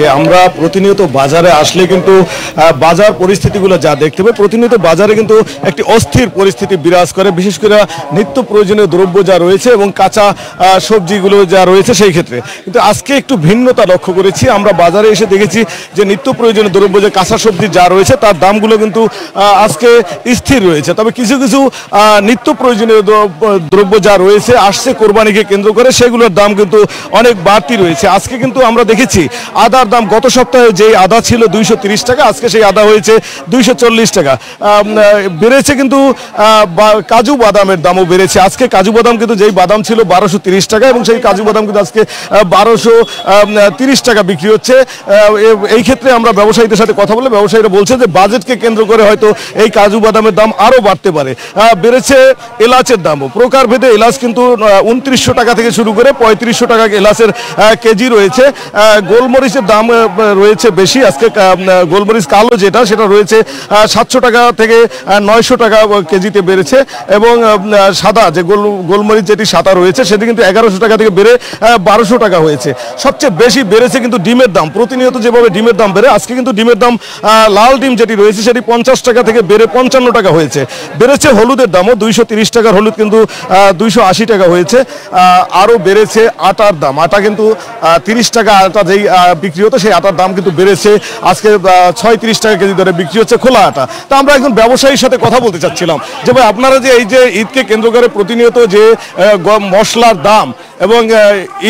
যে আমরা প্রতিনিয়ত বাজারে আসলে কিন্তু বাজার পরিস্থিতিগুলো যা দেখতে পাই, প্রতিনিয়ত বাজারে কিন্তু একটি অস্থির পরিস্থিতি বিরাজ করে, বিশেষ করে নিত্য প্রয়োজনীয় দ্রব্য যা রয়েছে এবং কাঁচা সবজিগুলো যা রয়েছে সেই ক্ষেত্রে। কিন্তু আজকে একটু ভিন্নতা লক্ষ্য করেছি। আমরা বাজারে এসে দেখেছি যে নিত্য প্রয়োজনীয় দ্রব্য যে কাঁচা সবজি যা রয়েছে তার দামগুলো কিন্তু আজকে স্থির রয়েছে। তবে কিছু কিছু নিত্য প্রয়োজনীয় দ্রব্য যা রয়েছে আসছে কোরবানিকে কেন্দ্র করে, সেগুলোর দাম কিন্তু অনেক বাড়তি রয়েছে। আজকে কিন্তু আমরা দেখেছি আদার দাম গত সপ্তাহে যেই আদা ছিল 230 টাকা, আজকে সেই আদা হয়েছে 240 টাকা বেড়েছে। কিন্তু কাজু বাদামের দামও বেড়েছে। আজকে কাজু বাদাম কিন্তু যেই বাদাম ছিল 1230 টাকা এবং সেই কাজু বাদাম কিন্তু আজকে 1230 টাকা বিক্রি হচ্ছে। এই ক্ষেত্রে আমরা ব্যবসায়ীদের সাথে কথা বলে ব্যবসায়ীরা বলছে যে বাজেটকে কেন্দ্র করে হয়তো এই কাজু বাদামের দাম আরও বাড়তে পারে। বেড়েছে এলাচের দামও, প্রকারভেদে এলাচ কিন্তু 2900 টাকা থেকে শুরু করে 3500 টাকা এলাচের কেজি রয়েছে। গোলমরিচের দাম রয়েছে বেশি। আজকে গোলমরিচ কালো যেটা সেটা রয়েছে 700 টাকা থেকে 900 টাকা কেজিতে বেড়েছে এবং সাদা যে গোলমরিচ যেটি সাদা রয়েছে সেটি কিন্তু 1100 টাকা থেকে বেড়ে 1200 টাকা হয়েছে। সবচেয়ে বেশি বেড়েছে কিন্তু ডিমের দাম। প্রতিনিয়ত যেভাবে ডিমের দাম বেড়ে, আজকে কিন্তু ডিমের দাম লাল ডিম যেটি রয়েছে সেটি 50 টাকা থেকে বেড়ে 55 টাকা হয়েছে। বেড়েছে হলুদের দামও, 230 টাকার হলুদ কিন্তু 280 টাকা হয়েছে। আরও বেড়েছে আটার দাম। আটা কিন্তু 30 টাকা আটা যেই বিক্রি হতো সেই আটার দাম কিন্তু বেড়েছে, আজকে 36 টাকা কেজি দরে বিক্রি হচ্ছে খোলা আটা। তা আমরা একজন ব্যবসায়ীর সাথে কথা বলতে চাচ্ছিলাম যে ভাই, আপনারা যে এই যে ঈদকে কেন্দ্র করে প্রতিনিয়ত যে মশলার দাম এবং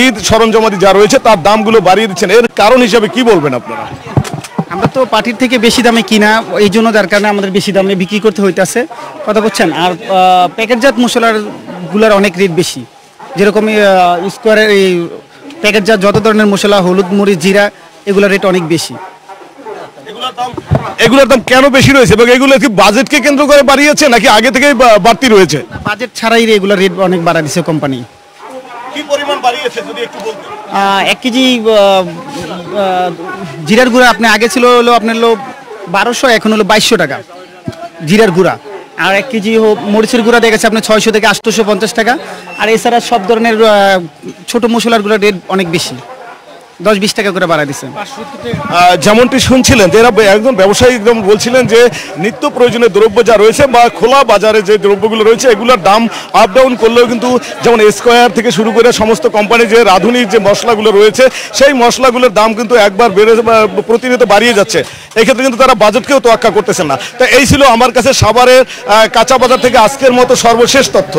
ঈদ সরঞ্জামাদি যা রয়েছে তার দামগুলো বাড়িয়ে দিচ্ছেন, এর কারণ হিসাবে কি বলবেন আপনারা? আমরা তো পার্টির থেকে বেশি দামে কিনা, এই জন্য যার কারণে আমাদের বেশি দামে বিক্রি করতে হইতেছে, কথা বলছেন। আর প্যাকেটজাত মশলাগুলোর অনেক রেট বেশি, যেরকম স্কোয়ারের এই প্যাকেটজাত যত ধরনের মশলা, হলুদ, মরিচ, জিরা, এগুলোর রেট অনেক বেশি। এগুলোর দাম কেন বেশি রয়েছে এবং এগুলো কি বাজেটকে কেন্দ্র করে বাড়িয়েছে নাকি আগে থেকেই বাড়তি রয়েছে? বাজেট ছাড়াই এগুলোর রেট অনেক বাড়া দিচ্ছে কোম্পানি। কি পরিমাণ বাড়িয়েছে যদি একটু বলতেন? 1 কেজি জিরার গুঁড়া আপনি আগে ছিল হলো আপনার 1200, এখন হলো 2200 টাকা জিরার গুঁড়া। আর 1 কেজি মরিচের গুঁড়া দেখেছে আপনার 600 থেকে 850 টাকা। আর এছাড়া সব ধরনের ছোট মশলার গুঁড়ার রেট অনেক বেশি, 10-20 টাকা করে বাড়া দিচ্ছে। যেমনটি শুনছিলেন যে এরা একজন ব্যবসায়ী একদম বলছিলেন যে নিত্য প্রয়োজনীয় দ্রব্য যা রয়েছে বা খোলা বাজারে যে দ্রব্যগুলো রয়েছে এগুলোর দাম আপ ডাউন করলেও কিন্তু যেমন স্কোয়ার থেকে শুরু করে সমস্ত কোম্পানি যে রাঁধুনি যে মশলাগুলো রয়েছে সেই মশলাগুলোর দাম কিন্তু একবার বেড়ে প্রতিনিয়ত বাড়িয়ে যাচ্ছে। এক্ষেত্রে কিন্তু তারা বাজেটকেও তোয়াক্কা করতেছেন না। তো এই ছিল আমার কাছে সাভারের কাঁচা বাজার থেকে আজকের মতো সর্বশেষ তথ্য।